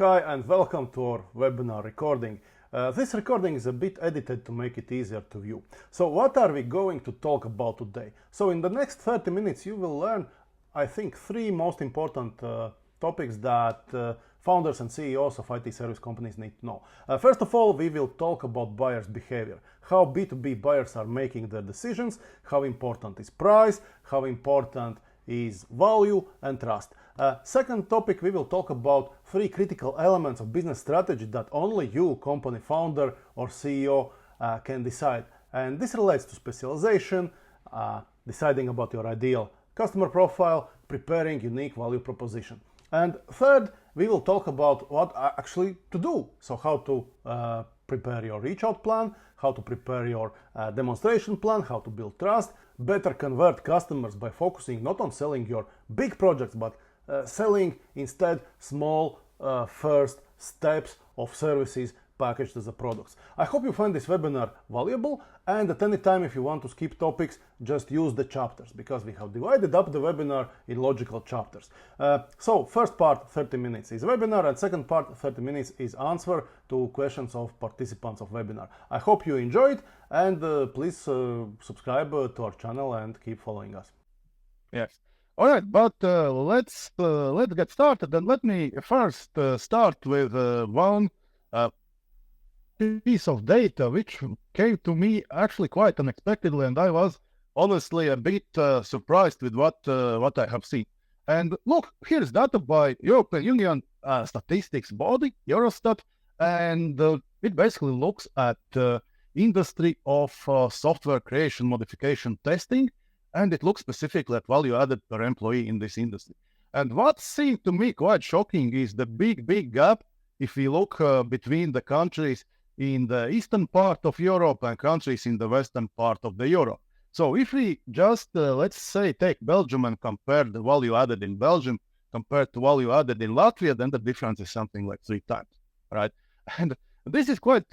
Hi and welcome to our webinar recording. This recording is a bit edited to make it easier to view. So what are we going to talk about today? So in the next 30 minutes you will learn, I think, three most important topics that founders and CEOs of IT service companies need to know. First of all, we will talk about buyers' behavior, how B2B buyers are making their decisions, how important is price, how important is value and trust. Second topic, we will talk about three critical elements of business strategy that only you, company founder or CEO, can decide. And this relates to specialization, deciding about your ideal customer profile, preparing unique value proposition. And third, we will talk about what actually to do. So how to prepare your reach out plan, how to prepare your demonstration plan, how to build trust, better convert customers by focusing not on selling your big projects, but selling instead small first steps of services packaged as a products. I hope you find this webinar valuable, and at any time if you want to skip topics, just use the chapters, because we have divided up the webinar in logical chapters. So first part 30 minutes is webinar, and second part 30 minutes is answer to questions of participants of webinar. I hope you enjoy it, and please subscribe to our channel and keep following us. Yes. All right, but let's get started, and let me first start with one piece of data which came to me actually quite unexpectedly, and I was honestly a bit surprised with what I have seen. And look, here's data by European Union statistics body, Eurostat, and it basically looks at industry of software creation, modification, testing, and it looks specifically at value added per employee in this industry. And what seemed to me quite shocking is the big gap if we look between the countries in the eastern part of Europe and countries in the western part of the Europe. So if we just, let's say, take Belgium and compare the value added in Belgium compared to value added in Latvia, then the difference is something like 3 times, right? And this is quite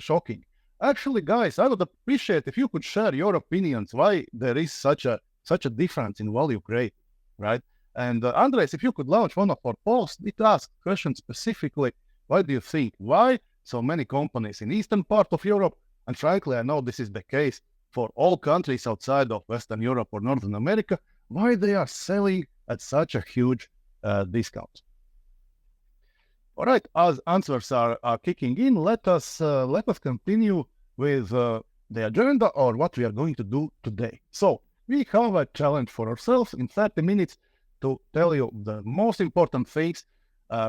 shocking. Actually, guys, I would appreciate if you could share your opinions why there is such a difference in value created, right? And Andres, if you could launch one of our posts, it asks questions specifically, why do you think, why so many companies in eastern part of Europe, and frankly, I know this is the case for all countries outside of Western Europe or Northern America, why they are selling at such a huge discount? All right, as answers are kicking in, let us continue with the agenda, or what we are going to do today. So we have a challenge for ourselves in 30 minutes to tell you the most important things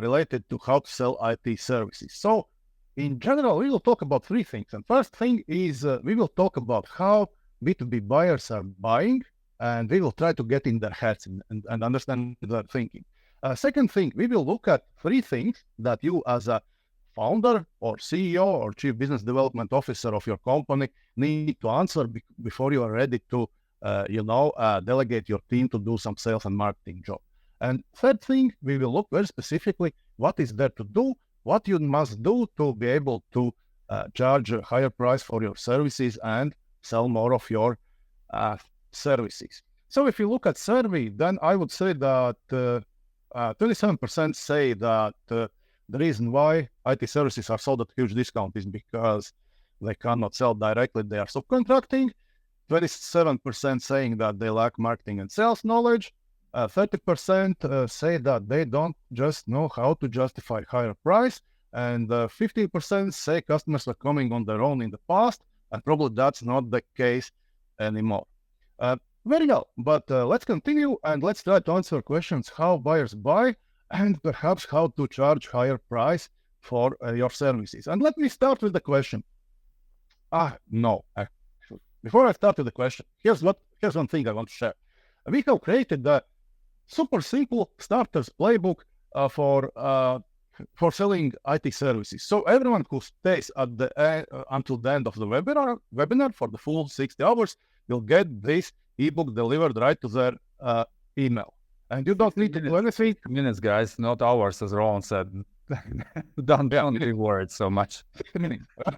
related to how to sell IT services. So in general, we will talk about 3 things. And first thing is we will talk about how B2B buyers are buying, and we will try to get in their heads and understand their thinking. Second thing, we will look at 3 things that you as a founder or CEO or chief business development officer of your company need to answer before you are ready to delegate your team to do some sales and marketing job. And third thing, we will look very specifically what is there to do, what you must do to be able to charge a higher price for your services and sell more of your services. So if you look at survey, then I would say that 27% say that the reason why IT services are sold at huge discount is because they cannot sell directly, they are subcontracting. 27% saying that they lack marketing and sales knowledge. 30% say that they don't just know how to justify higher price. And 15% say customers are coming on their own in the past, and probably that's not the case anymore. Very well, but let's continue and let's try to answer questions how buyers buy and perhaps how to charge higher price for your services. And let me start with the question. No, actually, before I start with the question, here's one thing I want to share. We have created a super simple starters playbook for selling IT services. So everyone who stays at the until the end of the webinar for the full 60 hours will get this ebook delivered right to their email. And you don't need to do anything. Minutes, guys, not hours, as Roland said. Don't reward so much.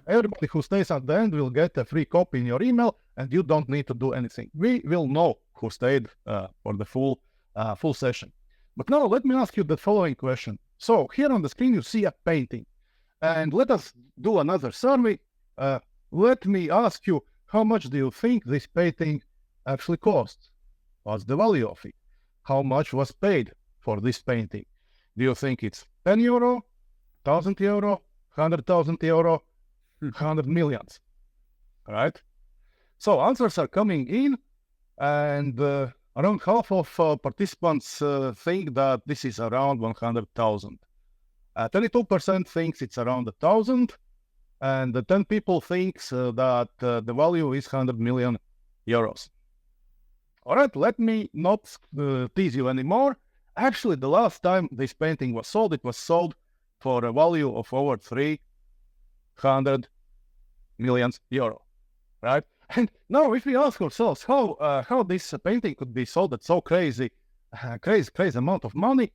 Everybody who stays at the end will get a free copy in your email, and you don't need to do anything. We will know who stayed for the full session. But now let me ask you the following question. So here on the screen, you see a painting. And let us do another survey. Let me ask you, how much do you think this painting actually costs? What's the value of it? How much was paid for this painting? Do you think it's 10 euro, 1,000 euro, 100,000 euro, 100 millions? All right. So answers are coming in, and around half of participants think that this is around 100,000. 22% thinks it's around 1,000, and 10 people thinks that the value is 100 million euros. All right, let me not tease you anymore. Actually, the last time this painting was sold, it was sold for a value of over 300 million euro, right? And now, if we ask ourselves how this painting could be sold at so crazy amount of money,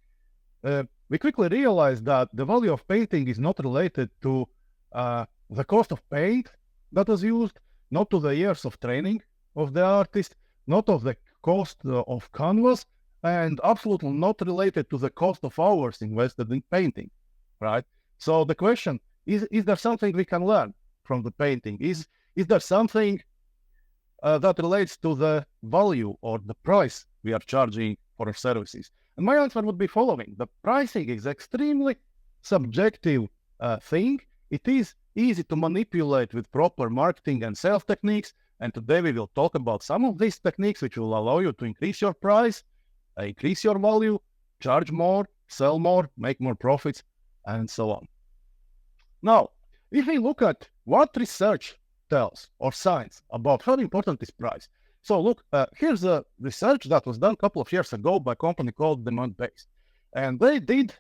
we quickly realize that the value of painting is not related to the cost of paint that was used, not to the years of training of the artist, not of the cost of canvas, and absolutely not related to the cost of hours invested in painting, right? So the question is there something we can learn from the painting? Is there something that relates to the value or the price we are charging for our services? And my answer would be following. The pricing is extremely subjective thing. It is easy to manipulate with proper marketing and sales techniques. And today we will talk about some of these techniques which will allow you to increase your price, increase your value, charge more, sell more, make more profits, and so on. Now, if we look at what research tells or science about how important is price. So look, here's a research that was done a couple of years ago by a company called Demand-Based. And they did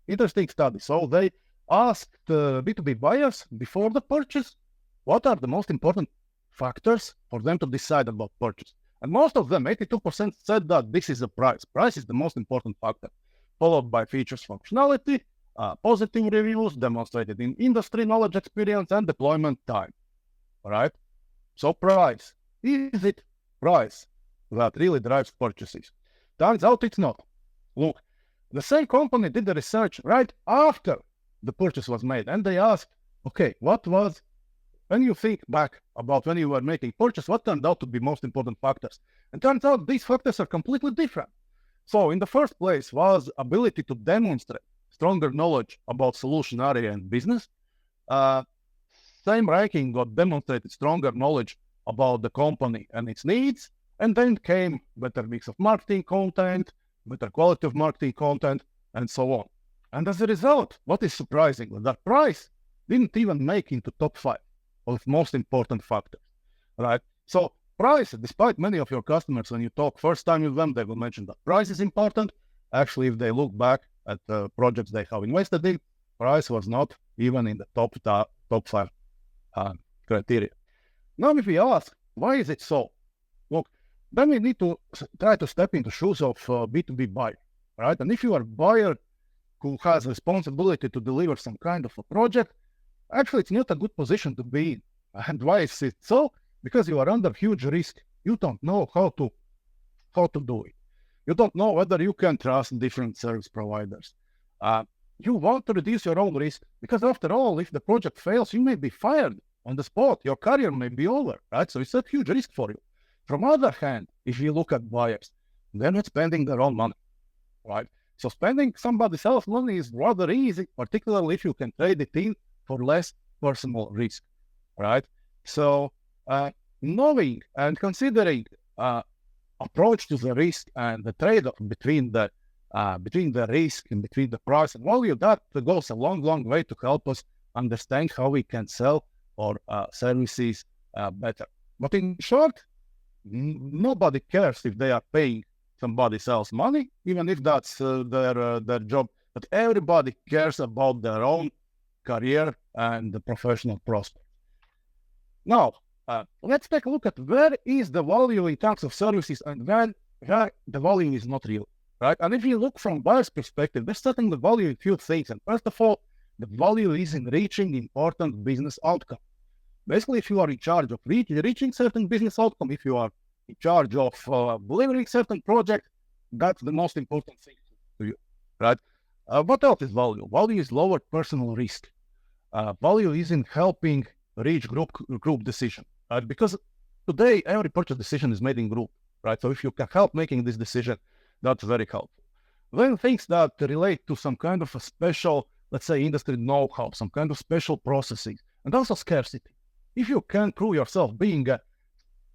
interesting studies. So they asked B2B buyers before the purchase, what are the most important factors for them to decide about purchase? And most of them, 82%, said that this is the price. Price is the most important factor, followed by features, functionality, positive reviews demonstrated in industry knowledge, experience, and deployment time. All right? So price. Is it price that really drives purchases? Turns out it's not. Look, the same company did the research right after the purchase was made, and they asked, okay, what was, when you think back about when you were making purchase, what turned out to be most important factors? And turns out these factors are completely different. So in the first place was ability to demonstrate stronger knowledge about solution area and business. Same ranking got demonstrated stronger knowledge about the company and its needs, and then came better mix of marketing content, better quality of marketing content, and so on. And as a result, what is surprising, that price didn't even make into top 5 of most important factors, right? So price, despite many of your customers, when you talk first time with them, they will mention that price is important. Actually, if they look back at the projects they have invested in, price was not even in the top 5 criteria. Now, if we ask, why is it so? Look, then we need to try to step into shoes of B2B buyer, right? And if you are a buyer who has responsibility to deliver some kind of a project, actually, it's not a good position to be in. And why is it so? Because you are under huge risk. You don't know how to do it. You don't know whether you can trust different service providers. You want to reduce your own risk because, after all, if the project fails, you may be fired on the spot. Your career may be over, right? So it's a huge risk for you. From the other hand, if you look at buyers, they're not spending their own money, right? So spending somebody else's money is rather easy, particularly if you can trade it in for less personal risk, right? So knowing and considering approach to the risk and the trade-off between the risk and between the price and value, that goes a long, long way to help us understand how we can sell our services better. But in short, nobody cares if they are paying somebody else's money, even if that's their job. But everybody cares about their own career and the professional prospect. Now, let's take a look at where is the value in terms of services and where the value is not real, right? And if you look from buyer's perspective, they're setting the value in few things. And first of all, the value is in reaching important business outcome. Basically, if you are in charge of reaching certain business outcome, if you are in charge of delivering certain project, that's the most important thing to you, right? What else is value? Value is lower personal risk. Value is in helping reach group decision, right? Because today every purchase decision is made in group, right? So if you can help making this decision, that's very helpful. Then things that relate to some kind of a special, let's say, industry know-how, some kind of special processes, and also scarcity. If you can prove yourself being a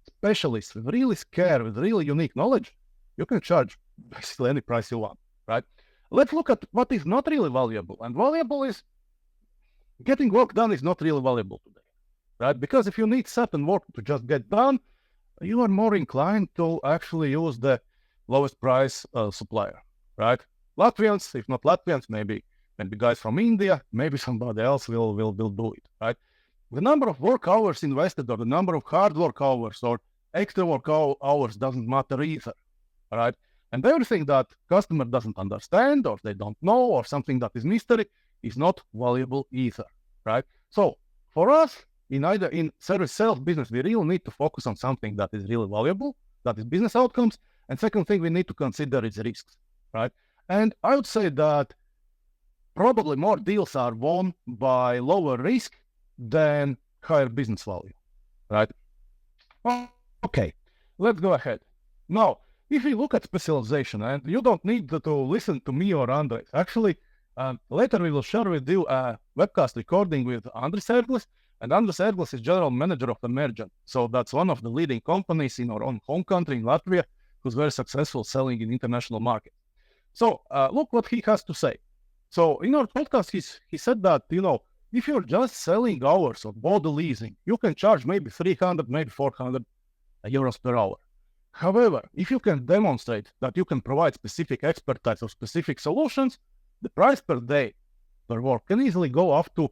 specialist with really scarce, with really unique knowledge, you can charge basically any price you want, right? Let's look at what is not really valuable. And valuable is getting work done is not really valuable today, right? Because if you need certain work to just get done, you are more inclined to actually use the lowest price supplier, right? Latvians, if not Latvians, maybe guys from India, maybe somebody else will do it, right? The number of work hours invested or the number of hard work hours or extra work hours doesn't matter either, right? And everything that customer doesn't understand or they don't know or something that is mystery is not valuable either, right? So for us, in service sales business, we really need to focus on something that is really valuable, that is business outcomes. And second thing we need to consider is risks, right? And I would say that probably more deals are won by lower risk than higher business value, right? Okay, let's go ahead. Now, if we look at specialization, and you don't need to listen to me or Andres. Actually, later we will share with you a webcast recording with Andres Erglis, and Andres Erglis is general manager of Emergent. So that's one of the leading companies in our own home country in Latvia, who's very successful selling in international market. So look what he has to say. So in our podcast, he said that, if you're just selling hours or body leasing, you can charge maybe 300, maybe 400 euros per hour. However, if you can demonstrate that you can provide specific expertise or specific solutions, the price per day per work can easily go up to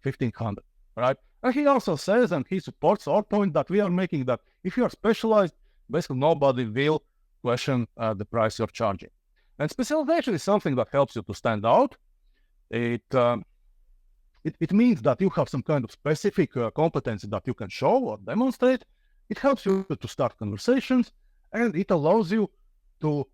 1,500, right? And he also says, and he supports our point that we are making, that if you are specialized, basically nobody will question the price you're charging. And specialization is something that helps you to stand out. It means that you have some kind of specific competency that you can show or demonstrate. It helps you to start conversations, and it allows you to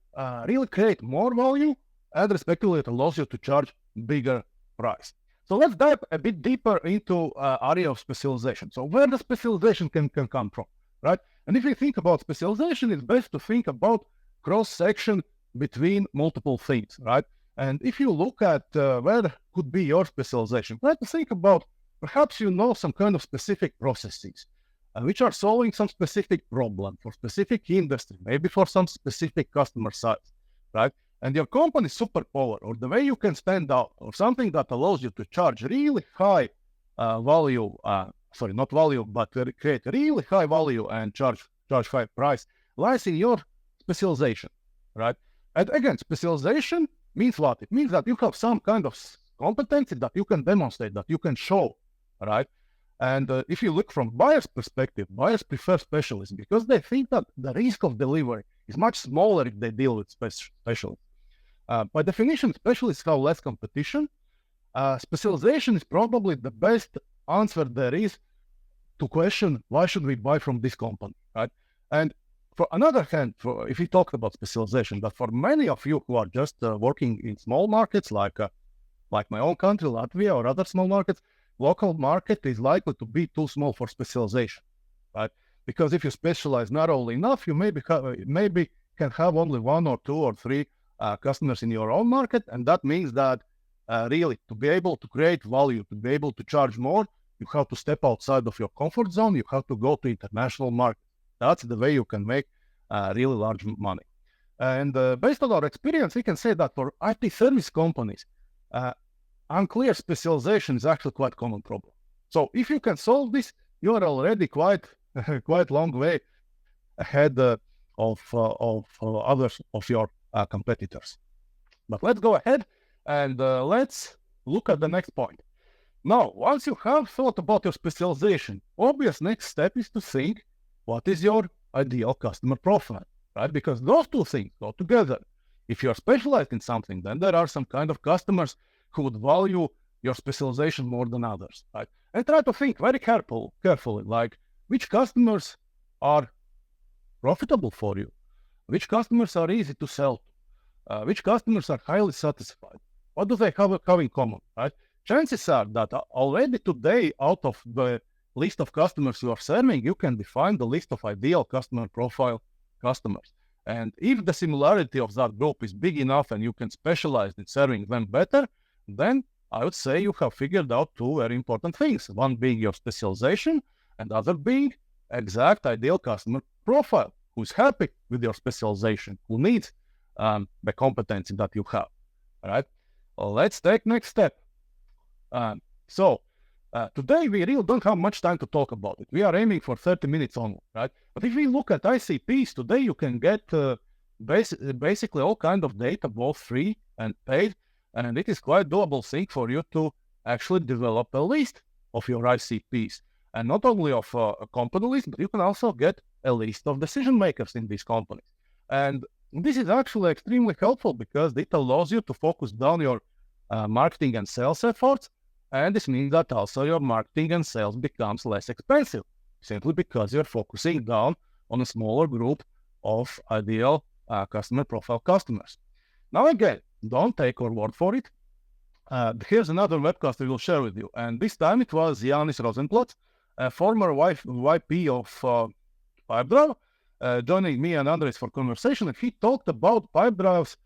really create more value, and respectively, it allows you to charge bigger price. So let's dive a bit deeper into area of specialization. So where the specialization can come from, right? And if you think about specialization, it's best to think about cross-section between multiple things, right? And if you look at where could be your specialization, try to think about perhaps some kind of specific processes which are solving some specific problem for specific industry, maybe for some specific customer size, right? And your company's superpower or the way you can stand out or something that allows you to charge really high value, not value, but create really high value and charge high price lies in your specialization, right? And again, specialization means what? It means that you have some kind of competency that you can demonstrate, that you can show, right? And if you look from buyer's perspective, buyers prefer specialists because they think that the risk of delivery is much smaller if they deal with specialists. By definition, specialists have less competition. Specialization is probably the best answer there is to question, why should we buy from this company, right? And for another hand, if we talk about specialization, but for many of you who are just working in small markets like my own country, Latvia, or other small markets, local market is likely to be too small for specialization, right? Because if you specialize narrowly enough, you maybe can have only 1 or 2 or 3 customers in your own market, and that means that really to be able to create value, to be able to charge more, you have to step outside of your comfort zone. You have to go to international market. That's the way you can make really large money. And based on our experience, we can say that for IT service companies, unclear specialization is actually quite a common problem. So if you can solve this, you are already quite long way ahead of others of your competitors. But let's go ahead and let's look at the next point. Now, once you have thought about your specialization, obvious next step is to think, what is your ideal customer profile, right? Because those two things go together. If you're specialized in something, then there are some kind of customers who would value your specialization more than others, right? And try to think very carefully, like which customers are profitable for you, which customers are easy to sell to, which customers are highly satisfied, what do they have in common, right? Chances are that already today, out of the list of customers you are serving, you can define the list of ideal customer profile customers. And if the similarity of that group is big enough and you can specialize in serving them better, then I would say you have figured out two very important things. One being your specialization, and the other being exact ideal customer profile, who's happy with your specialization, who needs the competency that you have. All right, let's take next step. Today we really don't have much time to talk about it. We are aiming for 30 minutes only, right? But if we look at ICPs, today you can get basically all kind of data, both free and paid, and it is quite doable thing for you to actually develop a list of your ICPs, and not only of a company list, but you can also get a list of decision makers in these companies. And this is actually extremely helpful because it allows you to focus down your marketing and sales efforts. And this means that also your marketing and sales becomes less expensive, simply because you're focusing down on a smaller group of ideal customer profile customers. Now again, don't take our word for it. Here's another webcast we will share with you. And this time it was Jānis Rozenplots, a former YP of Pipedrive, joining me and Andres for conversation. And he talked about Pipedrive's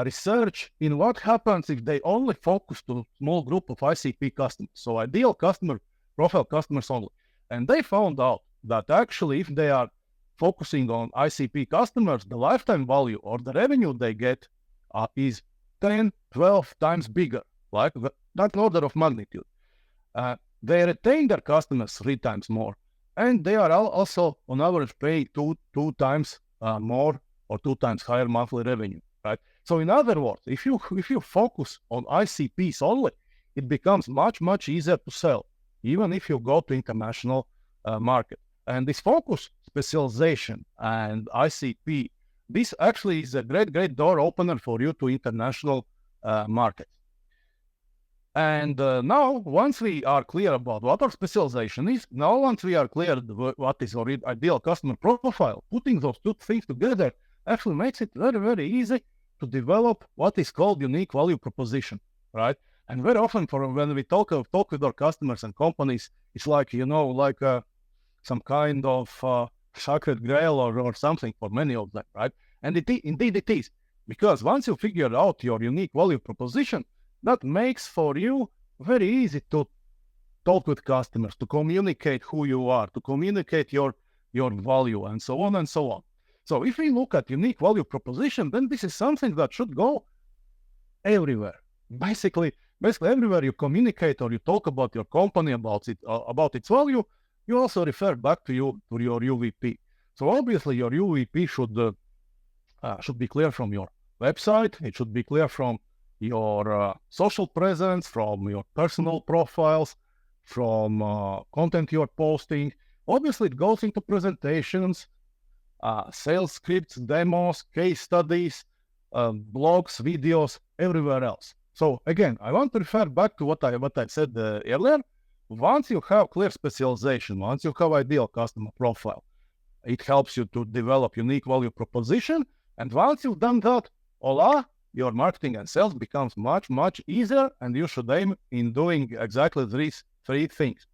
research in what happens if they only focus to a small group of ICP customers, so ideal customer profile customers only. And they found out that actually if they are focusing on ICP customers, the lifetime value or the revenue they get is 10, 12 times bigger, like that order of magnitude. They retain their customers 3 times more, and they are also on average paying two times more or 2 times higher monthly revenue, right? So in other words, if you focus on ICPs only, it becomes much easier to sell, even if you go to international market. And this focus, specialization, and ICP, this actually is a great door opener for you to international markets. And now, once we are clear about what our specialization is, once we are clear what is our ideal customer profile, putting those two things together actually makes it very easy to develop what is called unique value proposition, right? And very often when we talk with our customers and companies, it's like, some kind of sacred grail or something for many of them, right? And indeed it is, because once you figure out your unique value proposition, that makes for you very easy to talk with customers, to communicate who you are, to communicate your value, and so on and so on. So if we look at unique value proposition, then this is something that should go everywhere. Basically everywhere you communicate or you talk about your company, about its value, you also refer back to your UVP. So obviously your UVP should be clear from your website. It should be clear from your social presence, from your personal profiles, from content you're posting. Obviously it goes into presentations, sales scripts, demos, case studies, blogs, videos, everywhere else. So again, I want to refer back to what I said earlier. Once you have clear specialization, once you have ideal customer profile, it helps you to develop unique value proposition. And once you've done that, your marketing and sales becomes much easier, and you should aim in doing exactly these 3 things.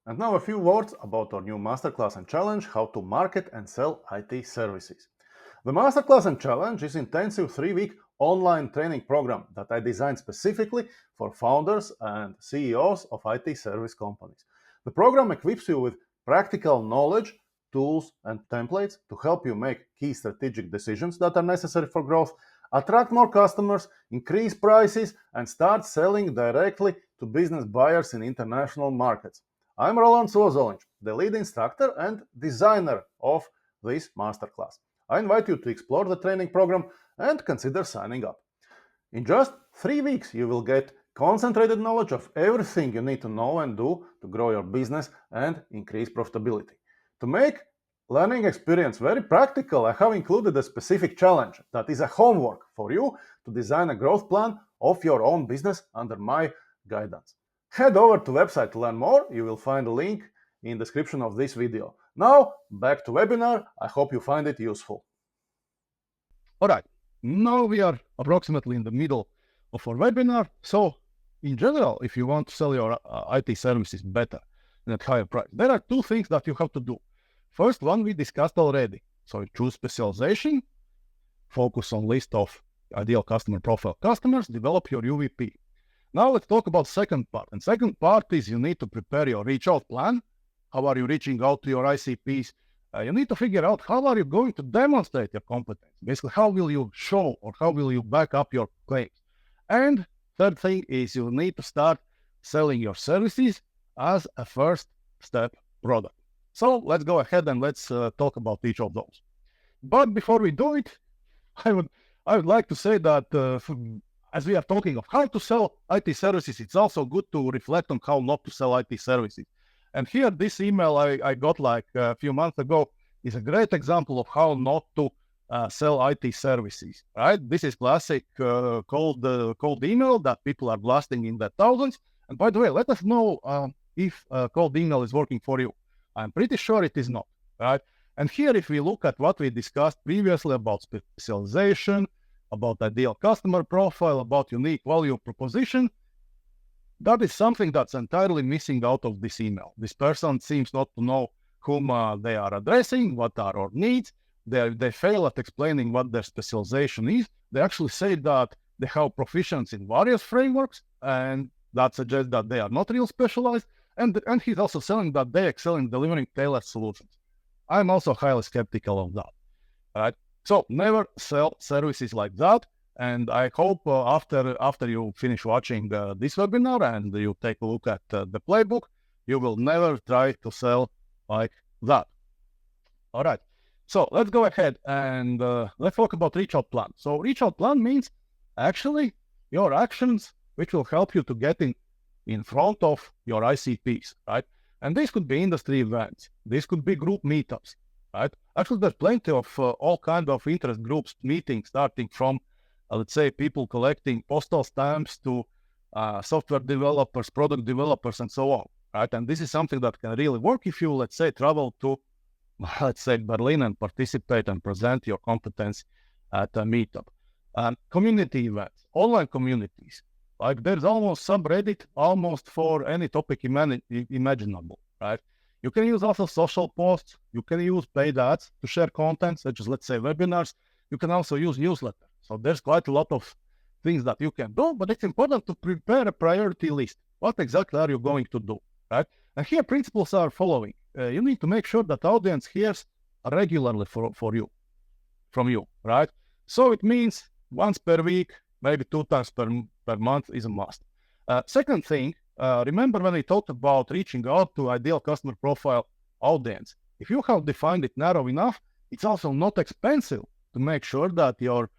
And now a few words about our new Masterclass and Challenge, how to market and sell IT services. The Masterclass and Challenge is an intensive 3-week online training program that I designed specifically for founders and CEOs of IT service companies. The program equips you with practical knowledge, tools, and templates to help you make key strategic decisions that are necessary for growth, attract more customers, increase prices, and start selling directly to business buyers in international markets. I'm Rolands Ozoliņš, the lead instructor and designer of this Masterclass. I invite you to explore the training program and consider signing up. In just 3 weeks, you will get concentrated knowledge of everything you need to know and do to grow your business and increase profitability. To make learning experience very practical, I have included a specific challenge that is a homework for you to design a growth plan of your own business under my guidance. Head over to the website to learn more. You will find a link in the description of this video. Now, back to webinar. I hope you find it useful. All right, now we are approximately in the middle for webinar. So in general, if you want to sell your IT services better and at higher price, there are two things that you have to do. First one we discussed already. So you choose specialization, focus on list of ideal customer profile customers, develop your UVP. Now let's talk about second part. And second part is you need to prepare your reach out plan. How are you reaching out to your ICPs? You need to figure out how are you going to demonstrate your competence. Basically, how will you show or how will you back up your claims? And third thing is you need to start selling your services as a first step product. So let's go ahead and let's talk about each of those. But before we do it, I would like to say that as we are talking of how to sell IT services, it's also good to reflect on how not to sell IT services. And here, this email I got like a few months ago is a great example of how not to sell IT services, right? This is classic cold email that people are blasting in the thousands. And by the way, let us know if cold email is working for you. I'm pretty sure it is not, right? And here, if we look at what we discussed previously about specialization, about ideal customer profile, about unique value proposition, that is something that's entirely missing out of this email. This person seems not to know whom they are addressing, what are our needs. They fail at explaining what their specialization is. They actually say that they have proficiency in various frameworks, and that suggests that they are not real specialized. And he's also selling that they excel in delivering tailored solutions. I'm also highly skeptical of that. All right? So never sell services like that. And I hope after you finish watching this webinar and you take a look at the playbook, you will never try to sell like that. All right. So let's go ahead and let's talk about reach out plan. So reach out plan means actually your actions which will help you to get in front of your ICPs, right? And this could be industry events. This could be group meetups, right? Actually, there's plenty of all kinds of interest groups meetings, starting from, let's say, people collecting postal stamps to software developers, product developers, and so on, right? And this is something that can really work if you, let's say, travel to, let's say, Berlin and participate and present your competence at a meetup. Community events, online communities. Like there's almost subreddit almost for any topic imaginable, right? You can use also social posts. You can use paid ads to share content, such as, let's say, webinars. You can also use newsletters. So there's quite a lot of things that you can do, but it's important to prepare a priority list. What exactly are you going to do, right? And here principles are following. You need to make sure that audience hears regularly from you, right? So it means once per week, maybe 2 times per month is a must. Second thing, remember when we talked about reaching out to ideal customer profile audience. If you have defined it narrow enough, it's also not expensive to make sure that your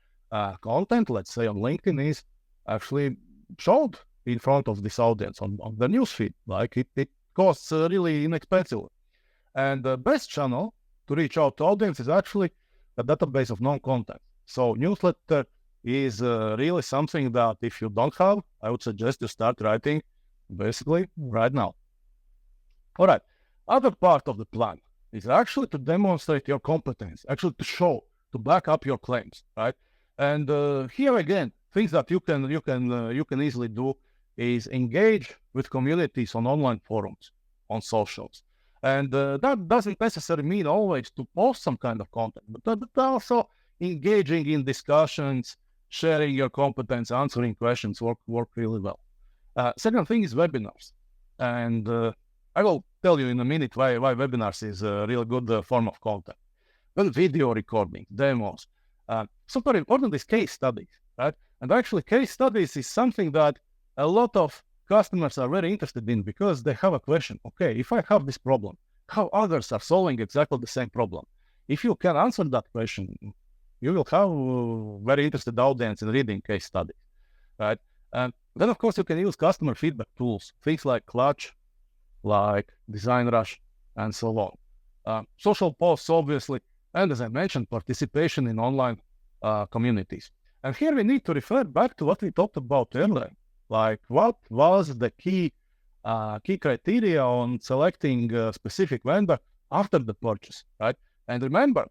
content, let's say on LinkedIn, is actually showed in front of this audience on the newsfeed. Like it costs really inexpensive. And the best channel to reach out to audience is actually a database of non-content. So newsletter is really something that if you don't have, I would suggest you start writing basically right now. All right. Other part of the plan is actually to demonstrate your competence, actually to show, to back up your claims, right? And here again, things that you can easily do is engage with communities on online forums, on socials. And that doesn't necessarily mean always to post some kind of content, but also engaging in discussions, sharing your competence, answering questions work really well. Second thing is webinars. And I will tell you in a minute why webinars is a really good form of content. Then video recording, demos. Super important is case studies, right? And actually case studies is something that a lot of customers are very interested in because they have a question. Okay, if I have this problem, how others are solving exactly the same problem? If you can answer that question, you will have a very interested audience in reading case studies, right? And then, of course, you can use customer feedback tools, things like Clutch, like Design Rush, and so on. Social posts, obviously, and as I mentioned, participation in online communities. And here we need to refer back to what we talked about earlier, like what was the key criteria on selecting a specific vendor after the purchase, right? And remember,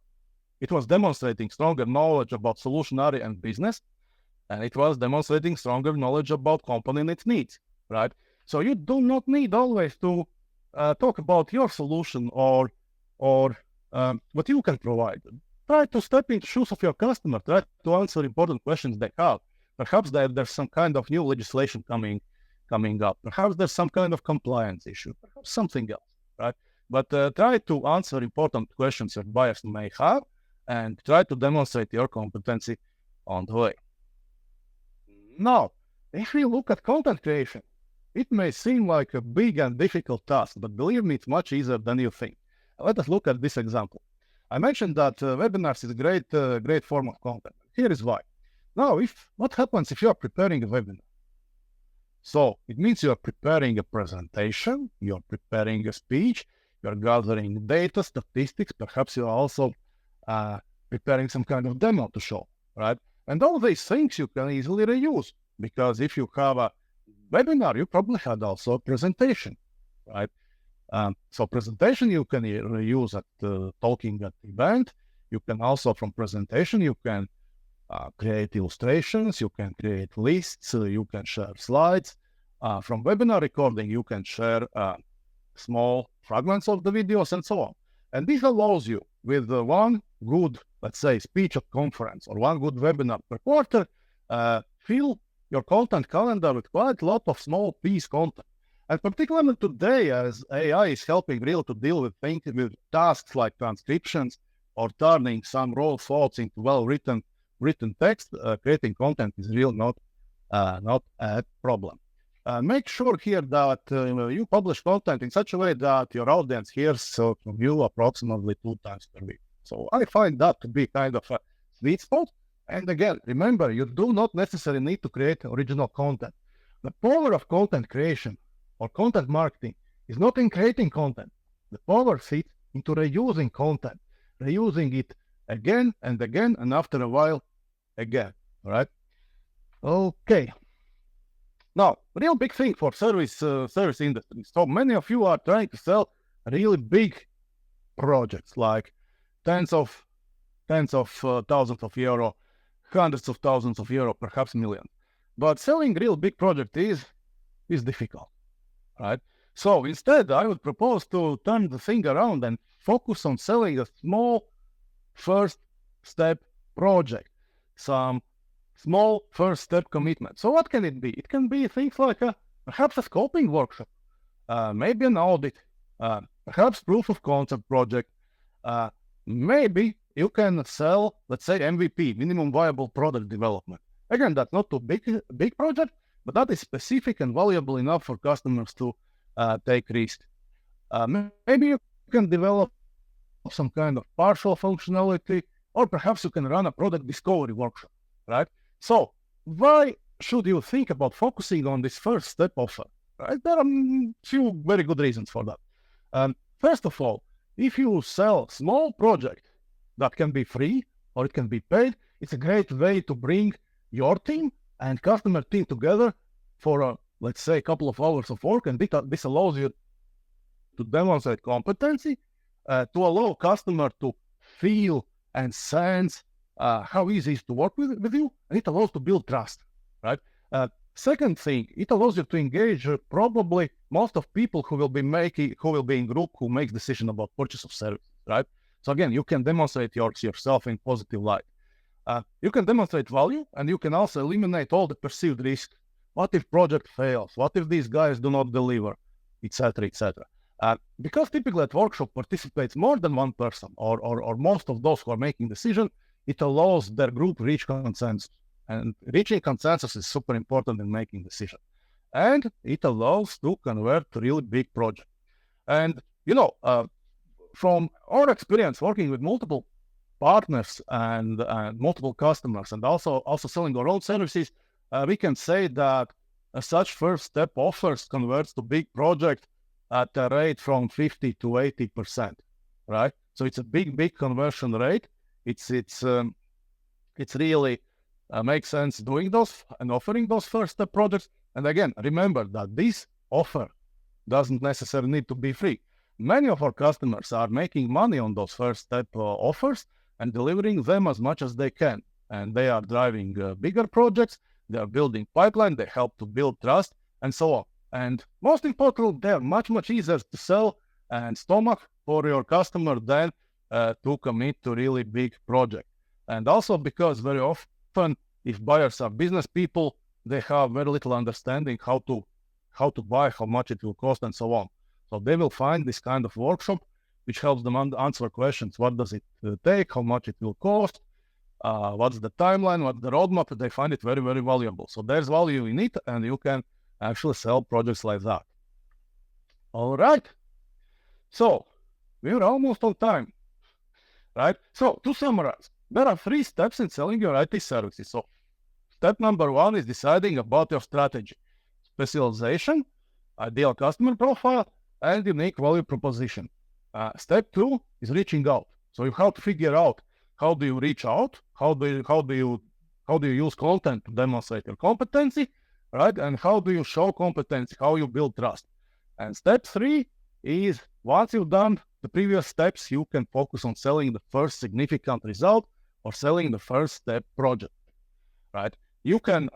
it was demonstrating stronger knowledge about solution area and business, and it was demonstrating stronger knowledge about company and its needs, right? So you do not need always to talk about your solution or what you can provide. Try to step into the shoes of your customer. Try to answer important questions they have. Perhaps there's some kind of new legislation coming up. Perhaps there's some kind of compliance issue. Perhaps something else, right? But try to answer important questions your buyers may have, and try to demonstrate your competency on the way. Now, if we look at content creation, it may seem like a big and difficult task, but believe me, it's much easier than you think. Let us look at this example. I mentioned that webinars is a great form of content. Here is why. Now, what happens if you are preparing a webinar? So it means you are preparing a presentation, you are preparing a speech, you are gathering data, statistics, perhaps you are also preparing some kind of demo to show, right? And all these things you can easily reuse, because if you have a webinar, you probably had also a presentation, right? So presentation you can reuse at talking at the event. You can also, from presentation, you can create illustrations, you can create lists, you can share slides. From webinar recording, you can share small fragments of the videos and so on. And this allows you, with one good, let's say, speech at conference or one good webinar per quarter, fill your content calendar with quite a lot of small piece content. And particularly today, as AI is helping really to deal with tasks like transcriptions or turning some raw thoughts into well-written text, creating content is really not a problem. Make sure here that you publish content in such a way that your audience hears from you approximately 2 times per week. So I find that to be kind of a sweet spot. And again, remember, you do not necessarily need to create original content. The power of content creation or content marketing is not in creating content. The power sits into reusing content, reusing it again and again, and after a while, again, all right? Okay. Now, real big thing for service industry. So many of you are trying to sell really big projects, like tens of thousands of euro, hundreds of thousands of euro, perhaps millions. But selling real big project is difficult, right? So instead, I would propose to turn the thing around and focus on selling a small first step project, some small first step commitment. So what can it be? It can be things like perhaps a scoping workshop, maybe an audit, perhaps proof of concept project. Maybe you can sell, let's say, MVP, minimum viable product development. Again, that's not too big project, but that is specific and valuable enough for customers to take risks. Maybe you can develop some kind of partial functionality, or perhaps you can run a product discovery workshop, right? So why should you think about focusing on this first step offer, right? There are a few very good reasons for that. First of all, if you sell small project that can be free or it can be paid, it's a great way to bring your team and customer team together for let's say a couple of hours of work, and this allows you to demonstrate competency, to allow customer to feel and sense how easy it is to work with you, and it allows to build trust, right? Second thing, it allows you to engage probably most of people who will be in group who makes decision about purchase of service, right? So again, you can demonstrate yourself in positive light. You can demonstrate value, and you can also eliminate all the perceived risks. What if project fails? What if these guys do not deliver, etc., etc. Because typically at workshop participates more than one person, or most of those who are making decision, it allows their group reach consensus. And reaching consensus is super important in making decision. And it allows to convert to really big project. And, from our experience working with multiple partners and multiple customers, and also selling our own services, we can say that such first step offers converts to big project at a rate from 50 to 80%, right? So it's a big conversion rate. It's really makes sense doing those and offering those first step projects. And again, remember that this offer doesn't necessarily need to be free. Many of our customers are making money on those first step offers and delivering them as much as they can. and they are driving bigger projects. They are building pipeline. They help to build trust and so on. And most importantly, they are much, much easier to sell and stomach for your customer than to commit to really big project. And also because very often, if buyers are business people, they have very little understanding how to buy, how much it will cost, and so on. So they will find this kind of workshop, which helps them answer questions. What does it take? How much it will cost? What's the timeline? What's the roadmap? They find it very, very valuable. So there's value in it, and you can actually sell projects like that. All right. So we're almost on time, right? So to summarize, there are 3 steps in selling your IT services. So step number 1 is deciding about your strategy, specialization, ideal customer profile, and unique value proposition. Step 2 is reaching out. So you have to figure out how do you reach out, how do you use content to demonstrate your competency, right? And how do you show competency, how you build trust. And step 3 is once you've done the previous steps, you can focus on selling the first significant result or selling the first step project, right? You can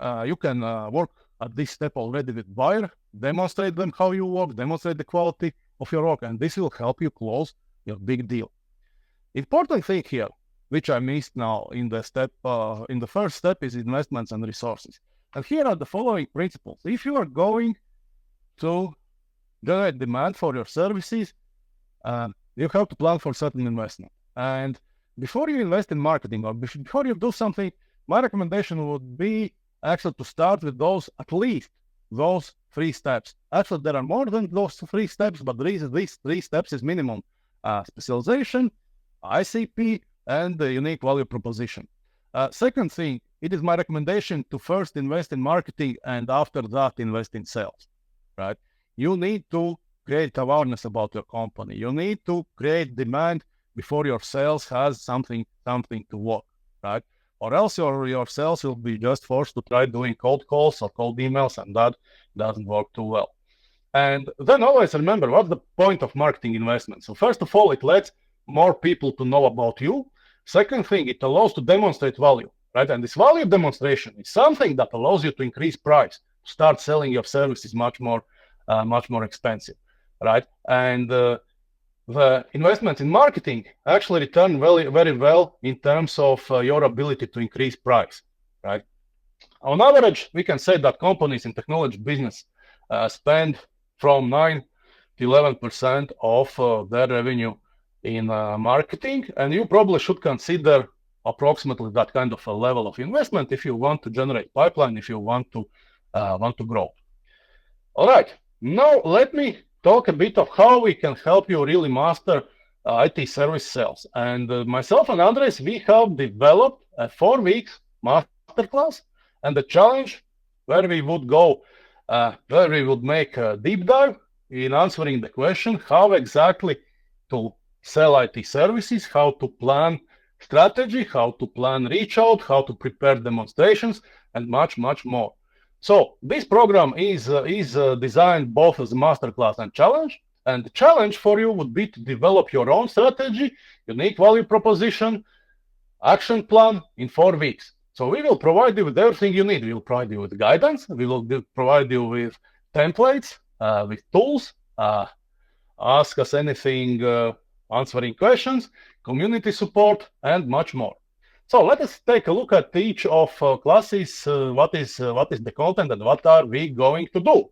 work at this step already with buyer, demonstrate them how you work, demonstrate the quality of your work, and this will help you close your big deal. Important thing here, which I missed now in the first step, is investments and resources. And here are the following principles. If you are going to generate demand for your services, you have to plan for certain investment. And before you invest in marketing or before you do something, my recommendation would be actually to start with at least those 3 steps. Actually, there are more than those 3 steps, but these 3 steps is minimum. Specialization, ICP, and the unique value proposition. Second thing, it is my recommendation to first invest in marketing and after that invest in sales, right? You need to create awareness about your company. You need to create demand before your sales has something to work, right? Or else your sales will be just forced to try doing cold calls or cold emails, and that doesn't work too well. And then always remember, what's the point of marketing investment? So first of all, it lets more people to know about you. Second thing, it allows to demonstrate value, right? And this value demonstration is something that allows you to increase price, start selling your services much more expensive, right? And the investment in marketing actually return very, very well in terms of your ability to increase price, right? On average, we can say that companies in technology business spend from 9 to 11% of their revenue in marketing, and you probably should consider approximately that kind of a level of investment if you want to generate pipeline, if you want to grow. All right, now let me talk a bit of how we can help you really master IT service sales. And myself and Andres, we have developed a 4 weeks masterclass and a challenge where we would go, where we would make a deep dive in answering the question how exactly to sell IT services, how to plan strategy, how to plan reach out, how to prepare demonstrations, and much, much more. So this program is designed both as a masterclass and challenge. And the challenge for you would be to develop your own strategy, unique value proposition, action plan in 4 weeks. So we will provide you with everything you need. We will provide you with guidance. We will provide you with templates, with tools, ask us anything, answering questions, community support, and much more. So let us take a look at each of classes. What is the content and what are we going to do?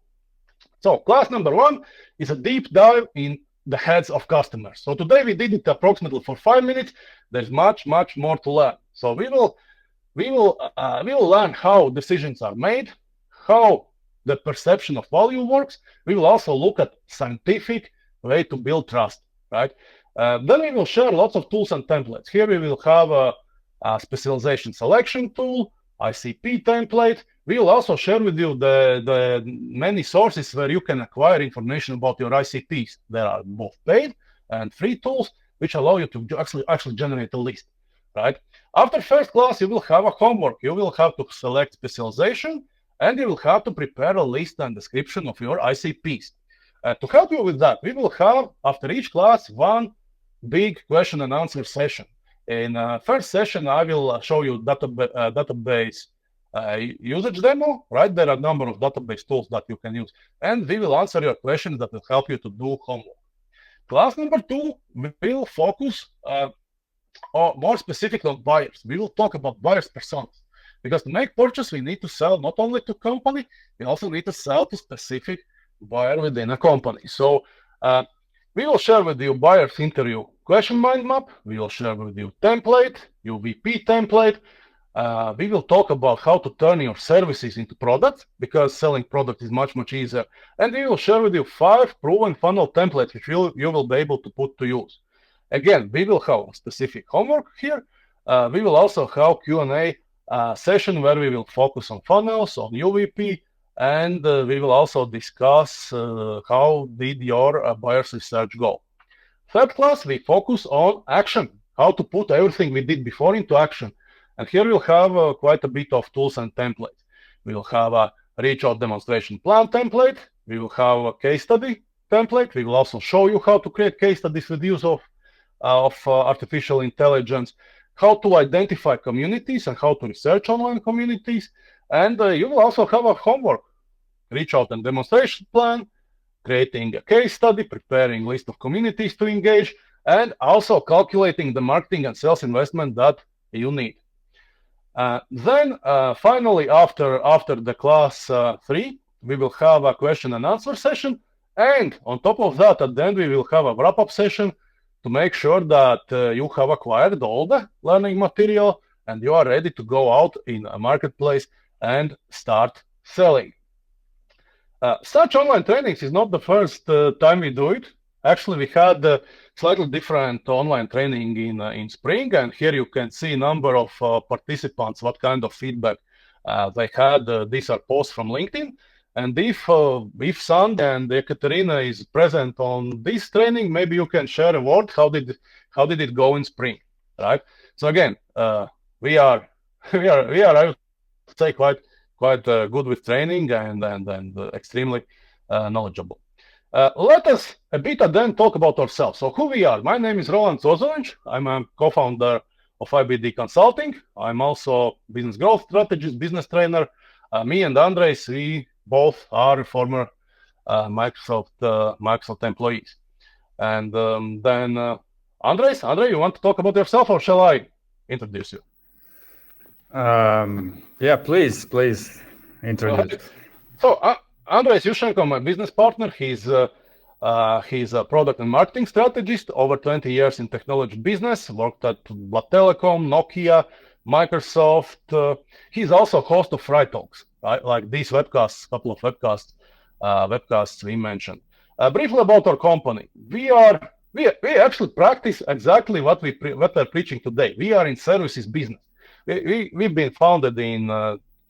So class number 1 is a deep dive in the heads of customers. So today we did it approximately for 5 minutes. There's much, much more to learn. So we will learn how decisions are made, how the perception of value works. We will also look at scientific way to build trust, right? Then we will share lots of tools and templates. Here we will have a specialization selection tool, ICP template. We will also share with you the many sources where you can acquire information about your ICPs. There are both paid and free tools which allow you to actually generate a list, right? After first class, you will have a homework. You will have to select specialization and you will have to prepare a list and description of your ICPs. To help you with that, we will have, after each class, one big question and answer session In first session, I will show you database usage demo, right? There are a number of database tools that you can use, and we will answer your questions that will help you to do homework. Class number 2, we will focus more specifically on buyers. We will talk about buyers' personas, because to make purchase, we need to sell not only to company, we also need to sell to specific buyer within a company. So we will share with you buyer's interview question mind map. We will share with you template, UVP template. We will talk about how to turn your services into products, because selling product is much, much easier. And we will share with you 5 proven funnel templates which you will be able to put to use. Again, we will have specific homework here. We will also have Q&A session where we will focus on funnels, on UVP, and we will also discuss how did your buyer's research go. Third class, we focus on action, how to put everything we did before into action. And here we'll have quite a bit of tools and templates. We will have a reach out demonstration plan template. We will have a case study template. We will also show you how to create case studies with use of artificial intelligence, how to identify communities and how to research online communities. And you will also have a homework, reach out and demonstration plan, creating a case study, preparing list of communities to engage, and also calculating the marketing and sales investment that you need. Then finally, after the class 3, we will have a question and answer session. And on top of that, at the end, we will have a wrap-up session to make sure that you have acquired all the learning material and you are ready to go out in a marketplace and start selling. Such online trainings is not the first time we do it. Actually, we had slightly different online training in spring, and here you can see a number of participants, what kind of feedback they had. These are posts from LinkedIn. And if Sand and Ekaterina is present on this training, maybe you can share a word. How did it go in spring, right? So again, we are I would say quite good with training and extremely knowledgeable. Let us a bit then talk about ourselves. So who we are. My name is Rolands Ozoliņš. I'm a co-founder of IBD Consulting. I'm also business growth strategist, business trainer. Me and Andres, we both are former Microsoft employees. And then Andres, you want to talk about yourself, or shall I introduce you? Yeah, please introduce. So Andres Yushchenko, my business partner, he's a product and marketing strategist, over 20 years in technology business, worked at Vlad Telecom, Nokia, Microsoft. He's also host of Fry Talks, right? Like these webcasts, couple of webcasts we mentioned. Briefly about our company. We actually practice exactly what we're preaching today. We are in services business. We've been founded in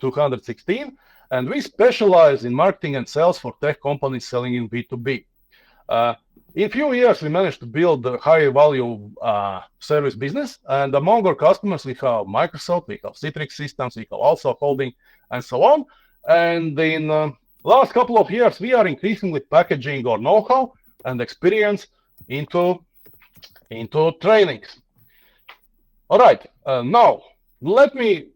2016, and we specialize in marketing and sales for tech companies selling in B2B. In a few years, we managed to build a high-value service business, and among our customers, we have Microsoft, we have Citrix Systems, we have also Holding, and so on. And in last couple of years, we are increasingly packaging our know-how and experience into trainings. All right, now let me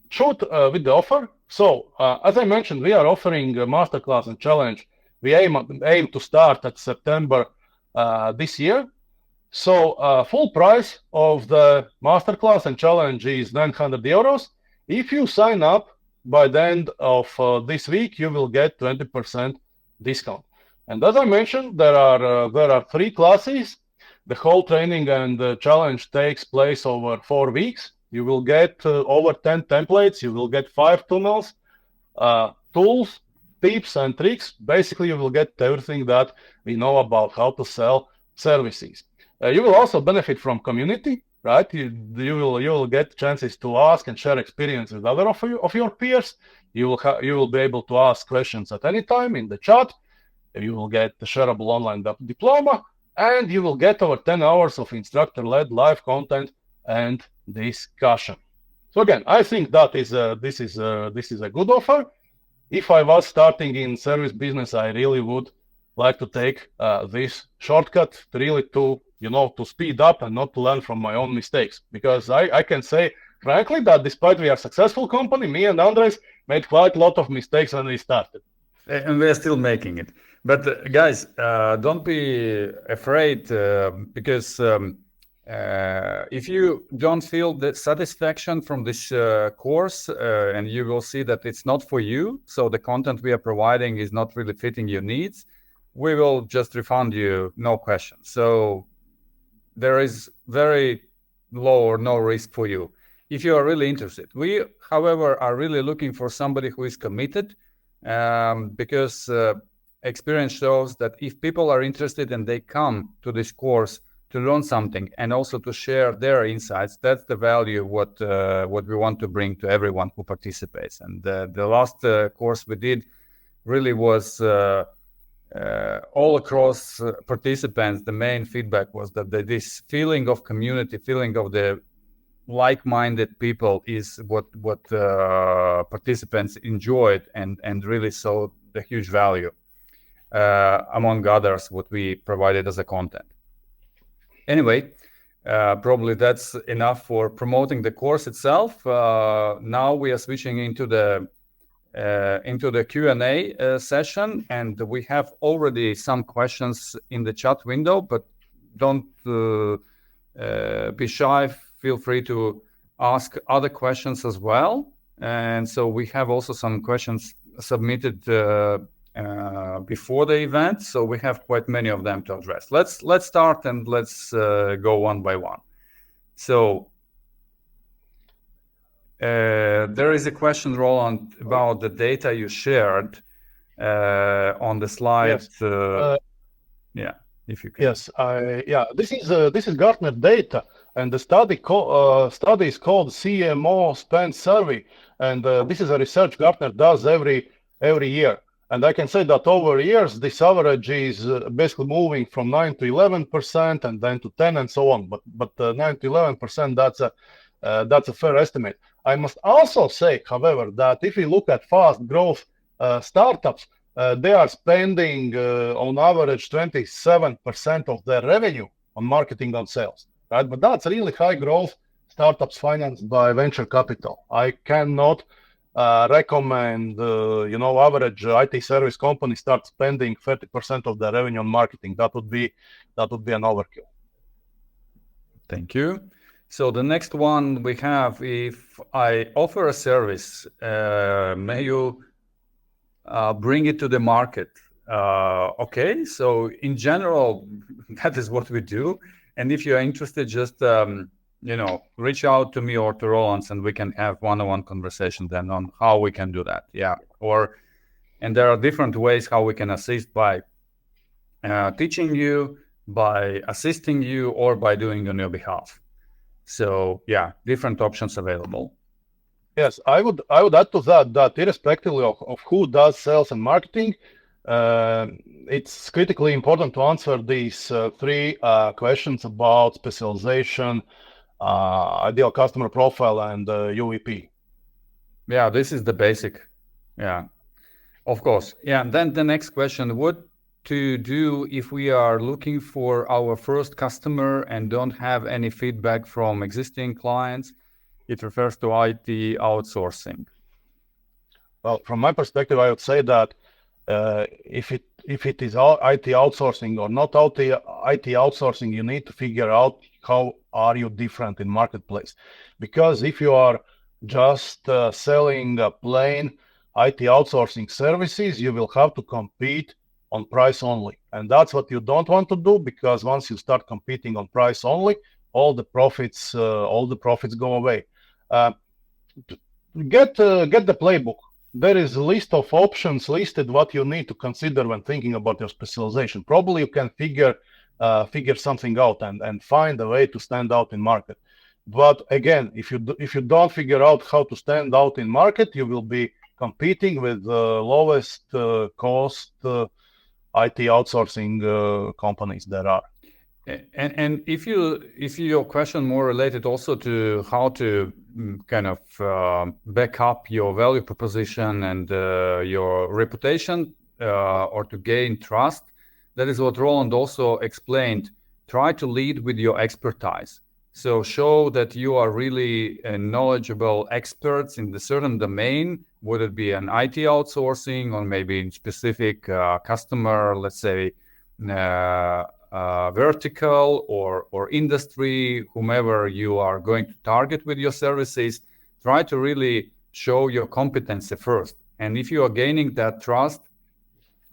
shoot with the offer. So, as I mentioned, we are offering a Masterclass and Challange. We aim to start at September this year. So, full price of the Masterclass and Challange is 900 euros. If you sign up by the end of this week, you will get 20% discount. And as I mentioned, there are 3 classes. The whole training and the challenge takes place over 4 weeks. You will get over 10 templates. You will get 5 tunnels, tools, tips, and tricks. Basically, you will get everything that we know about how to sell services. You will also benefit from community, right? You will get chances to ask and share experience with other of your peers. You will be able to ask questions at any time in the chat. You will get the shareable online diploma, and you will get over 10 hours of instructor-led live content and discussion. So again, I think that this is a good offer. If I was starting in service business, I really would like to take this shortcut really to to speed up and not to learn from my own mistakes. Because I can say, frankly, that despite we are a successful company, me and Andres made quite a lot of mistakes when we started. And we're still making it. But guys, don't be afraid because if you don't feel the satisfaction from this course and you will see that it's not for you, so the content we are providing is not really fitting your needs, we will just refund you, no question. So there is very low or no risk for you if you are really interested. We, however, are really looking for somebody who is committed because experience shows that if people are interested and they come to this course to learn something and also to share their insights, that's the value what we want to bring to everyone who participates. And the last course we did really was all across participants. The main feedback was that this feeling of community, feeling of the like-minded people is what participants enjoyed and really saw the huge value among others what we provided as a content. Anyway, probably that's enough for promoting the course itself. Now we are switching into the Q&A session, and we have already some questions in the chat window, but don't be shy. Feel free to ask other questions as well. And so we have also some questions submitted before the event, so we have quite many of them to address. Let's start and let's go one by one. So there is a question, Roland, about the data you shared on the slide. Yes. If you can. Yes, this is Gartner data, and the study is called CMO Spend Survey, and this is a research Gartner does every year. And I can say that over years, this average is basically moving from 9 to 11%, and then to 10 and so on. But 9 to 11%, that's a fair estimate. I must also say, however, that if you look at fast growth startups, they are spending on average 27% of their revenue on marketing and sales, right? But that's really high growth startups financed by venture capital. I cannot recommend, average IT service company start spending 30% of their revenue on marketing. That would be an overkill. Thank you. So the next one we have, if I offer a service, may you bring it to the market? Okay, so in general, that is what we do. And if you are interested, just reach out to me or to Rolands, and we can have one-on-one conversation then on how we can do that. Yeah, and there are different ways how we can assist by teaching you, by assisting you, or by doing on your behalf. So yeah, different options available. Yes, I would add to that irrespective of who does sales and marketing, it's critically important to answer these three questions about specialization, ideal customer profile, and UVP. Yeah, this is the basic. Yeah, of course. Yeah, and then the next question, what to do if we are looking for our first customer and don't have any feedback from existing clients? It refers to IT outsourcing. Well, from my perspective, I would say that if it is IT outsourcing or not IT outsourcing, you need to figure out how are you different in marketplace. Because if you are just selling plain IT outsourcing services, you will have to compete on price only. And that's what you don't want to do, because once you start competing on price only, all the profits go away. Get the playbook. There is a list of options listed what you need to consider when thinking about your specialization. Probably you can figure something out and find a way to stand out in market. But again, if you don't figure out how to stand out in market, you will be competing with the lowest cost IT outsourcing companies there are. And if your question more related also to how to kind of back up your value proposition and your reputation or to gain trust, that is what Roland also explained try to lead with your expertise. So show that you are really knowledgeable experts in the certain domain, would it be an IT outsourcing or maybe in specific customer, let's say, vertical or industry, whomever you are going to target with your services. Try to really show your competency first. And if you are gaining that trust,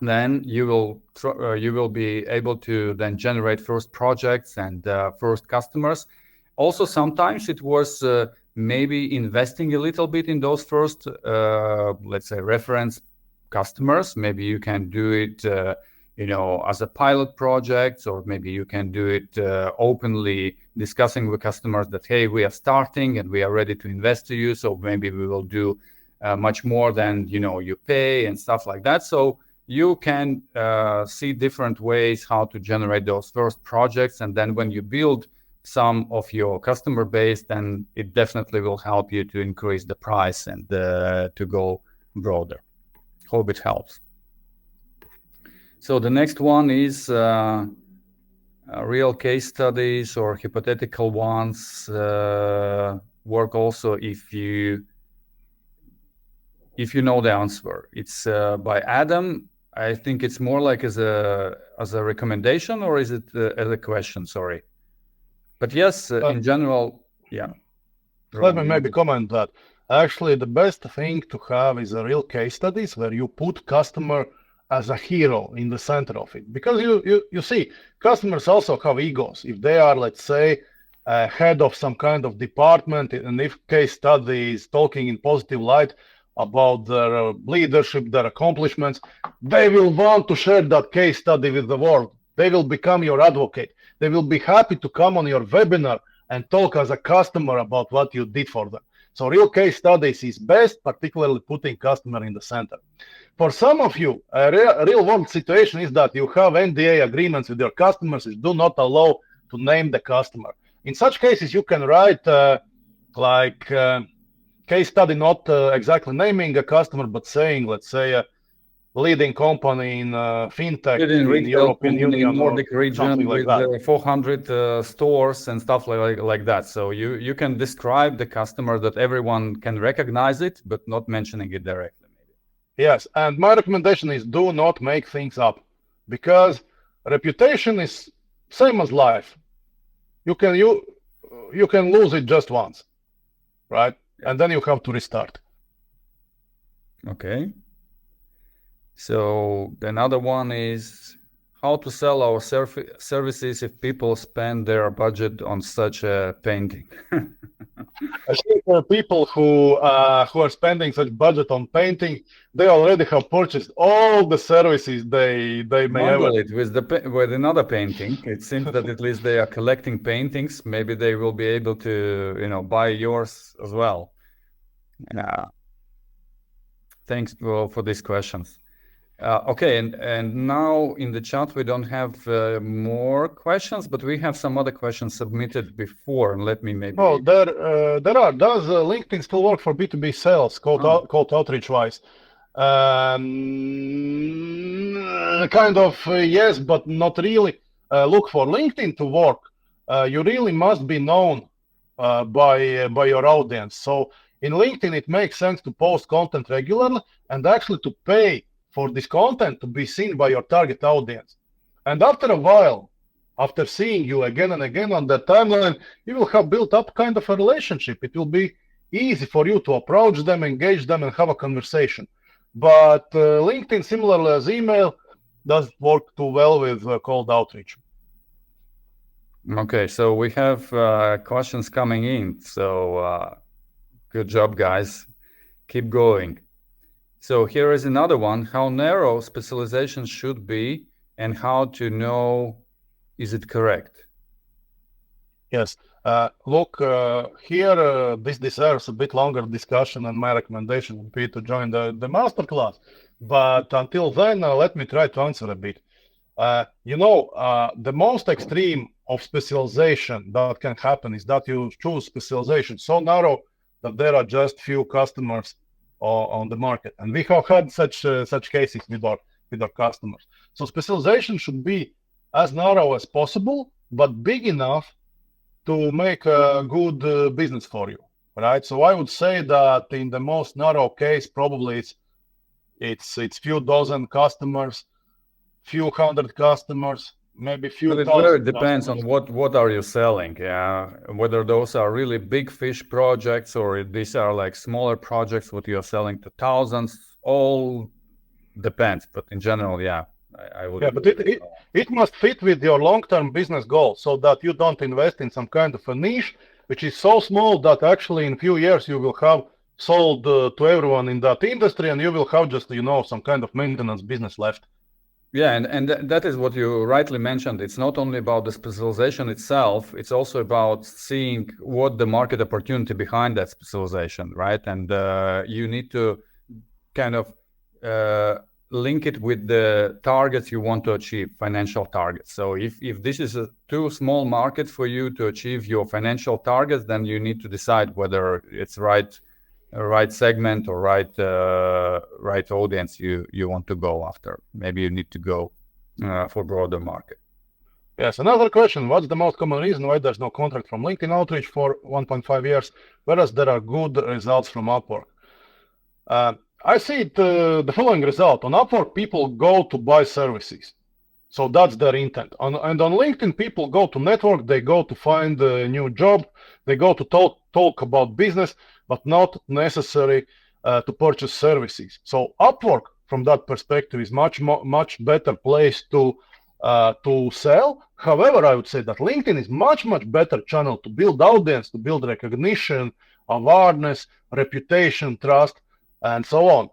then you will be able to then generate first projects and first customers. Also, sometimes it was maybe investing a little bit in those first, let's say, reference customers. Maybe you can do it, as a pilot project, or maybe you can do it openly, discussing with customers that, hey, we are starting and we are ready to invest to you. So maybe we will do much more than, you pay and stuff like that. So you can see different ways how to generate those first projects. And then when you build some of your customer base, then it definitely will help you to increase the price and to go broader. Hope it helps. So the next one is real case studies or hypothetical ones work also if you know the answer. It's by Adam. I think it's more like as a recommendation, or is it as a question? Sorry. But yes, in general, yeah. Let me maybe comment that. Actually, the best thing to have is a real case studies where you put customer as a hero in the center of it. Because you see, customers also have egos. If they are, let's say, head of some kind of department, and if case study is talking in positive light about their leadership, their accomplishments, they will want to share that case study with the world. They will become your advocate. They will be happy to come on your webinar and talk as a customer about what you did for them. So real case studies is best, particularly putting customer in the center. For some of you, a real world situation is that you have NDA agreements with your customers which do not allow to name the customer. In such cases, you can write case study, not exactly naming a customer, but saying, let's say, a leading company in fintech in European Union, Nordic region with like 400 stores and stuff like that. So you can describe the customer that everyone can recognize it, but not mentioning it directly. Yes, and my recommendation is do not make things up, because reputation is same as life. You can lose it just once, right? And then you have to restart. Okay. So another one is how to sell our services if people spend their budget on such a painting. I think people who are spending such budget on painting, they already have purchased all the services they may have. It with another painting. It seems that at least they are collecting paintings. Maybe they will be able to buy yours as well. Thanks for these questions. Okay, and now in the chat we don't have more questions, but we have some other questions submitted before. And let me maybe. Oh, there are. Does LinkedIn still work for B2B sales, cold outreach wise? Kind of yes, but not really. Look, for LinkedIn to work, you really must be known by your audience. So in LinkedIn, it makes sense to post content regularly and actually to pay for this content to be seen by your target audience. And after a while, after seeing you again and again on that timeline, you will have built up kind of a relationship. It will be easy for you to approach them, engage them, and have a conversation. But LinkedIn, similarly as email, doesn't work too well with cold outreach. Okay, so we have questions coming in. So good job, guys. Keep going. So here is another one. How narrow specialization should be and how to know is it correct? Yes. Look, here this deserves a bit longer discussion, and my recommendation would be to join the masterclass. But until then, let me try to answer a bit. The most extreme of specialization that can happen is that you choose specialization so narrow that there are just few customers on the market, and we have had such cases with our customers. So specialization should be as narrow as possible, but big enough to make a good business for you, right? So I would say that in the most narrow case, probably it's few dozen customers, few hundred customers, maybe few But it thousand very depends customers. on what are you selling, yeah. Whether those are really big fish projects or these are like smaller projects, what you're selling to thousands, all depends. But in general, yeah, I would. Yeah, but it must fit with your long-term business goal so that you don't invest in some kind of a niche, which is so small that actually in few years you will have sold to everyone in that industry and you will have just, some kind of maintenance business left. Yeah, and that is what you rightly mentioned. It's not only about the specialization itself, it's also about seeing what the market opportunity behind that specialization, right? And you need to kind of link it with the targets you want to achieve, financial targets. So if this is a too small market for you to achieve your financial targets, then you need to decide whether it's right segment or right audience you want to go after. Maybe you need to go for broader market. Yes, another question. What's the most common reason why there's no contract from LinkedIn Outreach for 1.5 years, whereas there are good results from Upwork? I see the following result. On Upwork, people go to buy services. So that's their intent. And on LinkedIn, people go to network, they go to find a new job, they go to talk about business, but not necessary to purchase services. So Upwork, from that perspective, is much better place to sell. However, I would say that LinkedIn is much better channel to build audience, to build recognition, awareness, reputation, trust, and so on.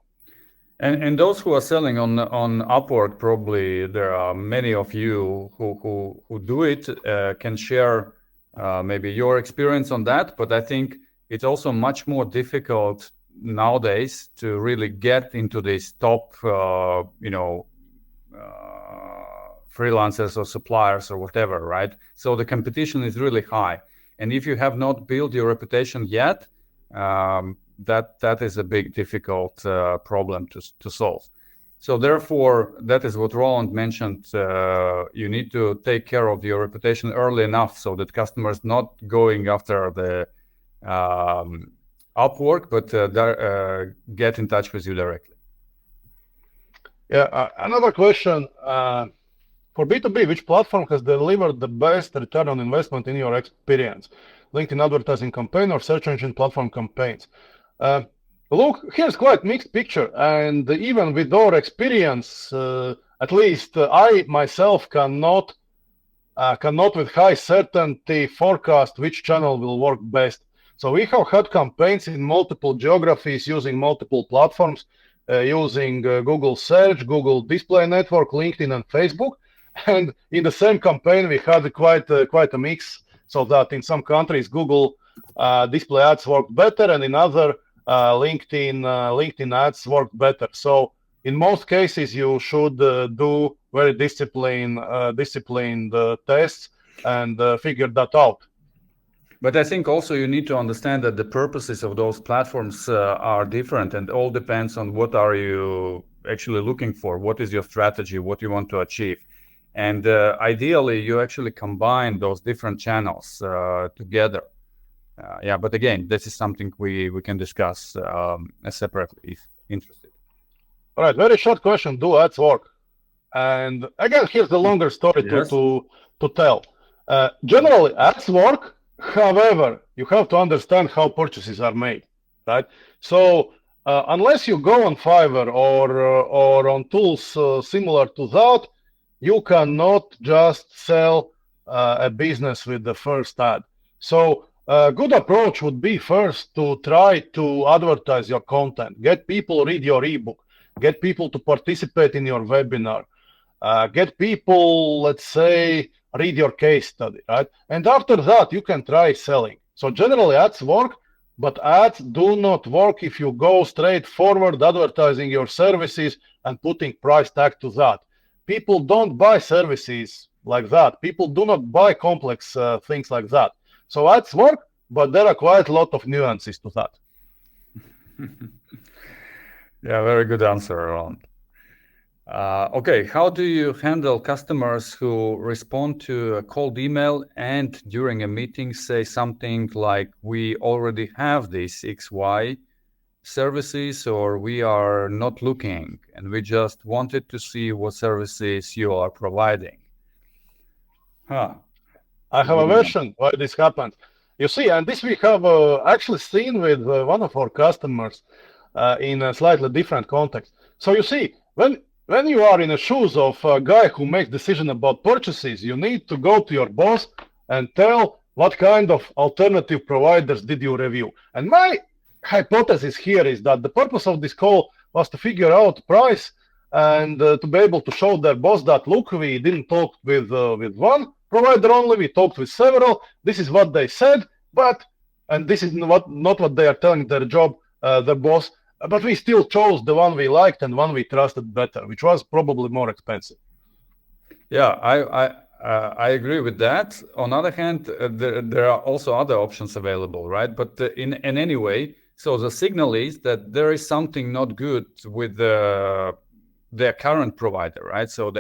And those who are selling on Upwork, probably there are many of you who do it, can share maybe your experience on that. But I think it's also much more difficult nowadays to really get into these top, freelancers or suppliers or whatever, right? So the competition is really high. And if you have not built your reputation yet, that is a big difficult problem to solve. So therefore, that is what Roland mentioned. You need to take care of your reputation early enough so that customers not going after the Upwork, but get in touch with you directly. Yeah, another question. For B2B, which platform has delivered the best return on investment in your experience? LinkedIn advertising campaign or search engine platform campaigns? Look, here's quite mixed picture, and even with our experience, at least I myself cannot with high certainty forecast which channel will work best. So we have had campaigns in multiple geographies using multiple platforms, using Google Search, Google Display Network, LinkedIn, and Facebook. And in the same campaign, we had quite a mix, so that in some countries Google display ads worked better, and in other LinkedIn ads worked better. So in most cases, you should do very disciplined tests and figure that out. But I think also you need to understand that the purposes of those platforms are different, and all depends on what are you actually looking for, what is your strategy, what you want to achieve. And ideally, you actually combine those different channels together. But again, this is something we can discuss separately if interested. All right, very short question. Do ads work? And again, here's the longer story to tell. Generally, ads work. However, you have to understand how purchases are made, right? So unless you go on Fiverr or on tools similar to that, you cannot just sell a business with the first ad. So a good approach would be first to try to advertise your content, get people read your ebook, get people to participate in your webinar, get people, let's say, read your case study, right? And after that, you can try selling. So generally ads work, but ads do not work if you go straight forward advertising your services and putting price tag to that. People don't buy services like that. People do not buy complex things like that. So ads work, but there are quite a lot of nuances to that. Yeah, very good answer, Roland. Okay, how do you handle customers who respond to a cold email and during a meeting say something like, we already have these XY services, or we are not looking and we just wanted to see what services you are providing? I have a version why this happened. You see, and this we have actually seen with one of our customers in a slightly different context. So you see, when you are in the shoes of a guy who makes decision about purchases, you need to go to your boss and tell what kind of alternative providers did you review. And my hypothesis here is that the purpose of this call was to figure out price and to be able to show their boss that, look, we didn't talk with one provider only, we talked with several. This is what they said, and this is not what they are telling their boss, but we still chose the one we liked and one we trusted better, which was probably more expensive. Yeah, I agree with that. On the other hand, there are also other options available, right? But in any way, so the signal is that there is something not good with their current provider, right? So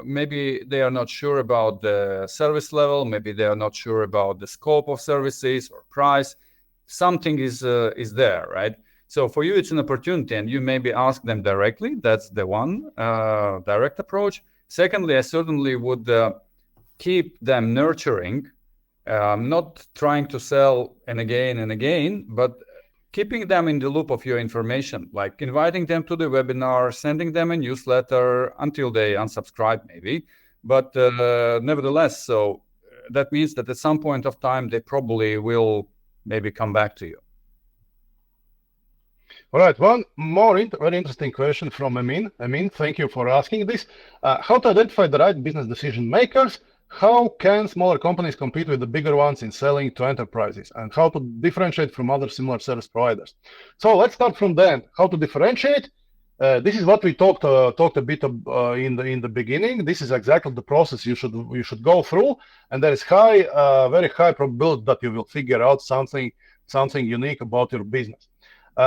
maybe they are not sure about the service level, maybe they are not sure about the scope of services or price. Something is there, right? So for you, it's an opportunity, and you maybe ask them directly. That's the one direct approach. Secondly, I certainly would keep them nurturing, not trying to sell and again, but keeping them in the loop of your information, like inviting them to the webinar, sending them a newsletter until they unsubscribe maybe. But nevertheless, so that means that at some point of time, they probably will maybe come back to you. All right, one more very interesting question from Amin. Amin, thank you for asking this. How to identify the right business decision makers? How can smaller companies compete with the bigger ones in selling to enterprises? And how to differentiate from other similar service providers? So let's start from then. How to differentiate? This is what we talked a bit in the beginning. This is exactly the process you should go through, and there is very high probability that you will figure out something unique about your business.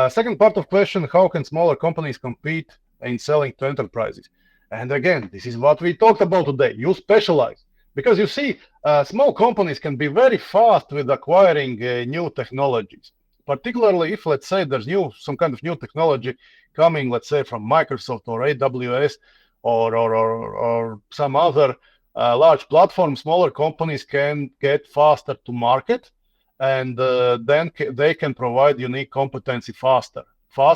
Second part of question, how can smaller companies compete in selling to enterprises? And again, this is what we talked about today. You specialize. Because you see, small companies can be very fast with acquiring new technologies, particularly if, let's say, there's some kind of new technology coming, let's say, from Microsoft or AWS or some other large platform. Smaller companies can get faster to market, and then they can provide unique competency faster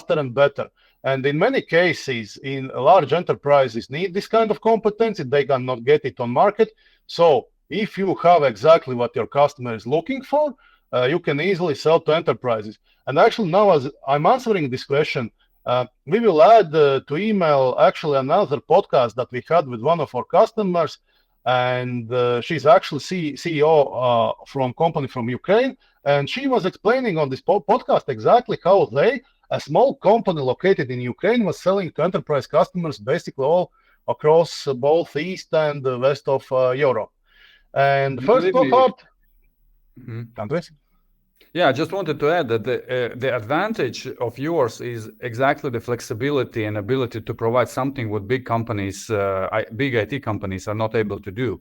and better. And in many cases, in large enterprises need this kind of competency. They cannot get it on market. So if you have exactly what your customer is looking for, you can easily sell to enterprises. And actually now, as I'm answering this question, we will add to email actually another podcast that we had with one of our customers. And she's actually CEO from company from Ukraine. And she was explaining on this podcast exactly how a small company located in Ukraine was selling to enterprise customers basically all across both East and West of Europe. And the first part... Yeah, I just wanted to add that the advantage of yours is exactly the flexibility and ability to provide something what big companies, big IT companies are not able to do.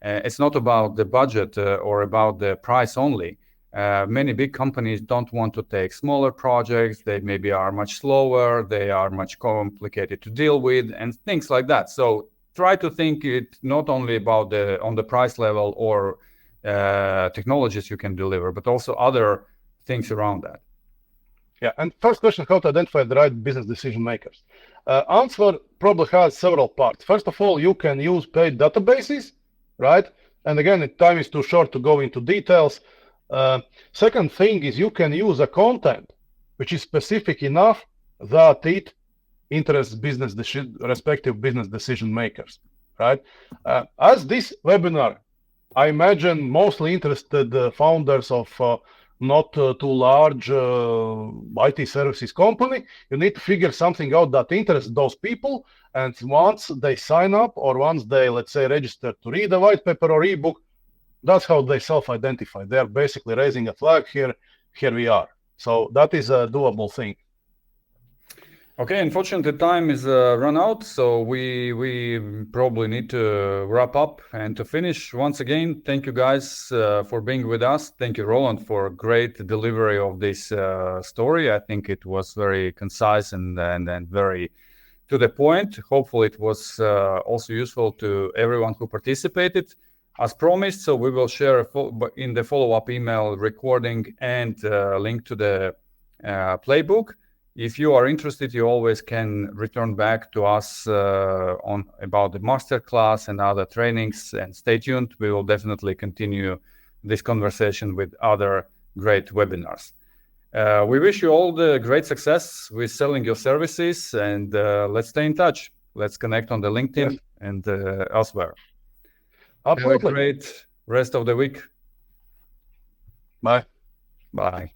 It's not about the budget or about the price only. Many big companies don't want to take smaller projects. They maybe are much slower. They are much complicated to deal with and things like that. So try to think it not only about on the price level or technologies you can deliver, but also other things around that. Yeah, and first question, how to identify the right business decision makers? Answer probably has several parts. First of all, you can use paid databases, right? And again, time is too short to go into details. Second thing is you can use a content which is specific enough that it interests respective business decision makers, right? As this webinar, I imagine mostly interested founders of not too large IT services company. You need to figure something out that interests those people. And once they sign up or once they, let's say, register to read a white paper or ebook, that's how they self-identify. They're basically raising a flag here we are. So that is a doable thing. Okay, unfortunately, time is run out, so we probably need to wrap up and to finish. Once again, thank you guys for being with us. Thank you, Roland, for a great delivery of this story. I think it was very concise and very to the point. Hopefully, it was also useful to everyone who participated. As promised, so we will share in the follow-up email recording and link to the playbook. If you are interested, you always can return back to us about the masterclass and other trainings, and stay tuned. We will definitely continue this conversation with other great webinars. We wish you all the great success with selling your services, and let's stay in touch. Let's connect on the LinkedIn and elsewhere. Absolutely. Have a great rest of the week. Bye. Bye.